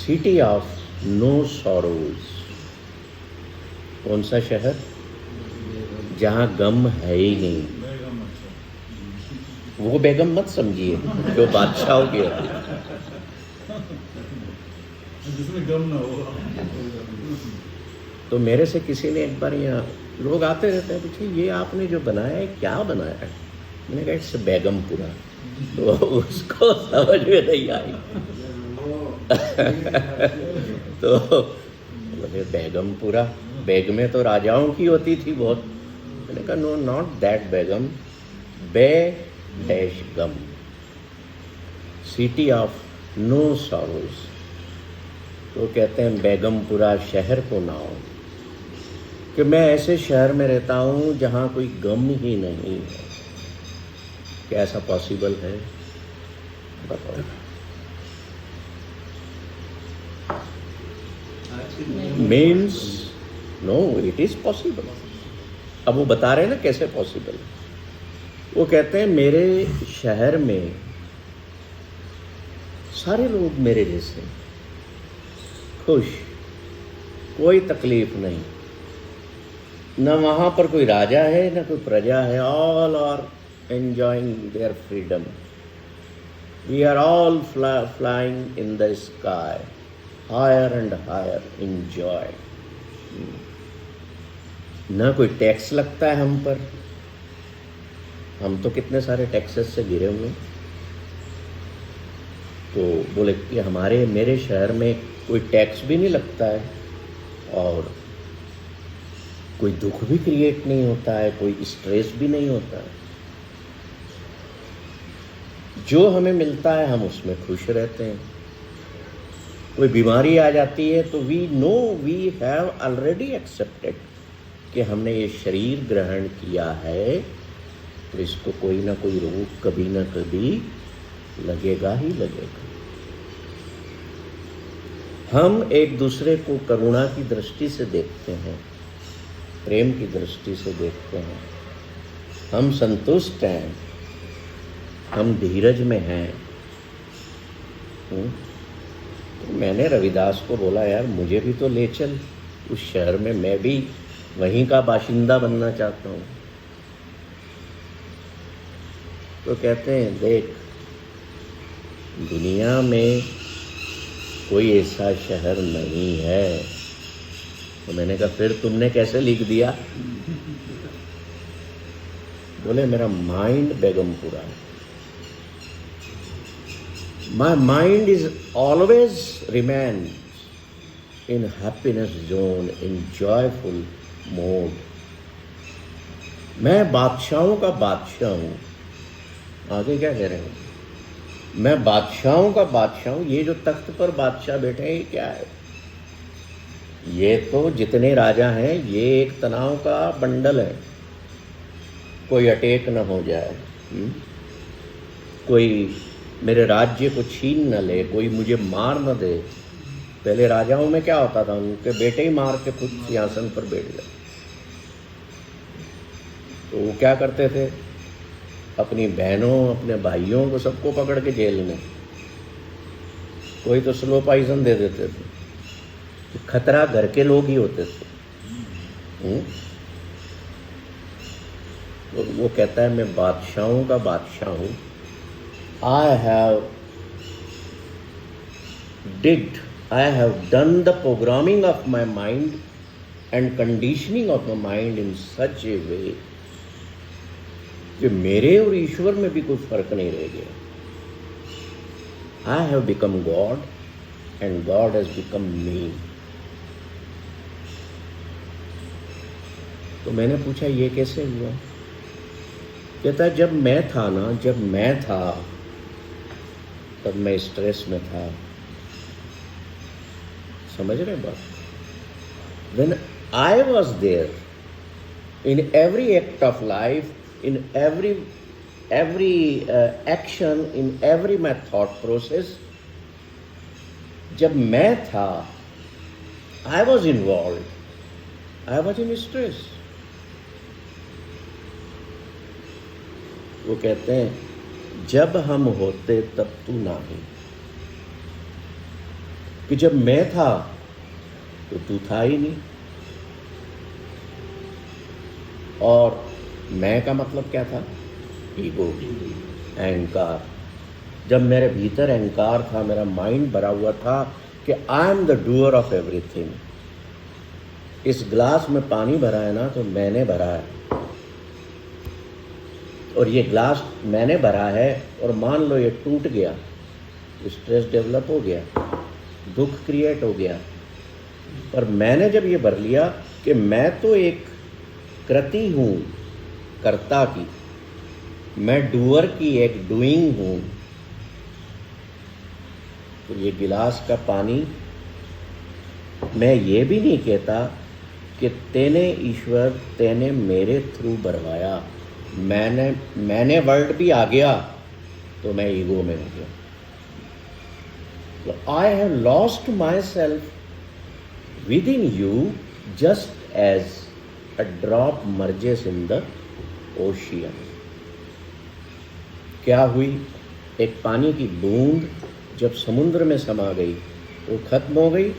City of no sorrows. कौन सा शहर? जहाँ गम है ही नहीं। वो बेगम मत समझिए जो बादशाहों की होती है, जिसमें गम ना हो। तो मेरे से किसी ने एक बार, यहाँ लोग आते रहते हैं, पूछे ये आपने जो बनाया है क्या बनाया है? मैंने कहा इट्स बेगमपुरा। तो उसको समझ में नहीं आई। तो बोले बेगमपुरा, बेग में तो राजाओं की होती थी बहुत। मैंने कहा नो, नॉट दैट बेगम, बे डैश गम, सिटी ऑफ नो सॉरोज। तो कहते हैं बेगमपुरा शहर को नाम, कि मैं ऐसे शहर में रहता हूँ जहाँ कोई गम ही नहीं है। क्या ऐसा पॉसिबल है? बताओ। Means no, it is possible. अब वो बता रहे हैं ना कैसे पॉसिबल। वो कहते हैं मेरे शहर में सारे लोग मेरे जैसे खुश, कोई तकलीफ नहीं, न वहाँ पर कोई राजा है न कोई प्रजा है, all are enjoying their freedom, we are all flying in the sky higher and higher in joy. न कोई टैक्स लगता है हम पर, हम तो कितने सारे टैक्सेस से घिरे हुए। तो बोले कि मेरे शहर में कोई टैक्स भी नहीं लगता है और कोई दुख भी क्रिएट नहीं होता है, कोई स्ट्रेस भी नहीं होता है। जो हमें मिलता है हम उसमें खुश रहते हैं। कोई बीमारी आ जाती है तो we know, we have already accepted कि हमने ये शरीर ग्रहण किया है, तो इसको कोई ना कोई रोग कभी ना कभी लगेगा ही लगेगा। हम एक दूसरे को करुणा की दृष्टि से देखते हैं, प्रेम की दृष्टि से देखते हैं, हम संतुष्ट हैं, हम धीरज में हैं। तो मैंने रविदास को बोला यार मुझे भी तो ले चल उस शहर में, मैं भी वहीं का बाशिंदा बनना चाहता हूँ। तो कहते हैं देख, दुनिया में कोई ऐसा शहर नहीं है। तो मैंने कहा फिर तुमने कैसे लिख दिया? बोले मेरा माइंड बेगमपुरा है। My mind is always remain in happiness zone, in joyful mode. मैं बादशाहों का बादशाह हूँ। आगे क्या कह रहे हैं? मैं बादशाहों का बादशाह हूँ। ये जो तख्त पर बादशाह बैठे हैं ये क्या है? ये तो जितने राजा हैं ये एक तनाव का बंडल है। कोई अटैक न हो जाए, कोई मेरे राज्य को छीन न ले, कोई मुझे मार न दे। पहले राजाओं में क्या होता था, उनके बेटे ही मार के खुद सिंहासन पर बैठ गए। तो वो क्या करते थे, अपनी बहनों अपने भाइयों को सबको पकड़ के जेल में, कोई तो स्लो पॉइजन दे देते थे। तो खतरा घर के लोग ही होते थे। तो वो कहता है मैं बादशाहों का बादशाह हूँ। I have done the programming of my mind and conditioning of my mind in such a way कि मेरे और ईश्वर में भी कोई फर्क नहीं रह गया। I have become god and god has become me. तो मैंने पूछा ये कैसे हुआ? कहता है जब मैं था तब मैं स्ट्रेस में था। समझ रहे बात? When I was there in every act of life, in every action, in every my thought process, जब मैं था I was involved, I was in stress। वो कहते हैं जब हम होते तब तू नहीं। कि जब मैं था तो तू था ही नहीं। और मैं का मतलब क्या था? ईगो, अहंकार। जब मेरे भीतर अहंकार था, मेरा माइंड भरा हुआ था कि I am the doer of everything. इस ग्लास में पानी भरा है ना, तो मैंने भरा है, और ये ग्लास मैंने भरा है, और मान लो ये टूट गया, स्ट्रेस डेवलप हो गया, दुख क्रिएट हो गया। पर मैंने जब ये भर लिया कि मैं तो एक कृति हूँ कर्ता की, मैं डूअर की एक डूइंग हूँ, तो ये गिलास का पानी, मैं ये भी नहीं कहता कि तेने ईश्वर तेने मेरे थ्रू भरवाया, मैंने वर्ल्ड भी आ गया तो मैं ईगो में हो गया। तो I have lost myself within you just as a drop merges in the ocean. क्या हुई? एक पानी की बूंद जब समुद्र में समा गई वो खत्म हो गई?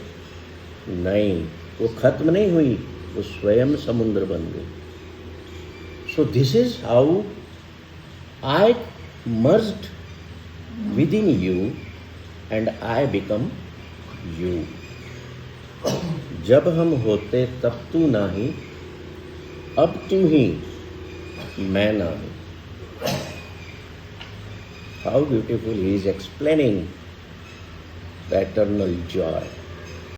नहीं, वो खत्म नहीं हुई, वो स्वयं समुद्र बन गई। So this is how I merged with in you and I become you. जब हम होते तब तू नहीं, अब तू ही, मैं नहीं। How beautiful he is explaining the eternal joy.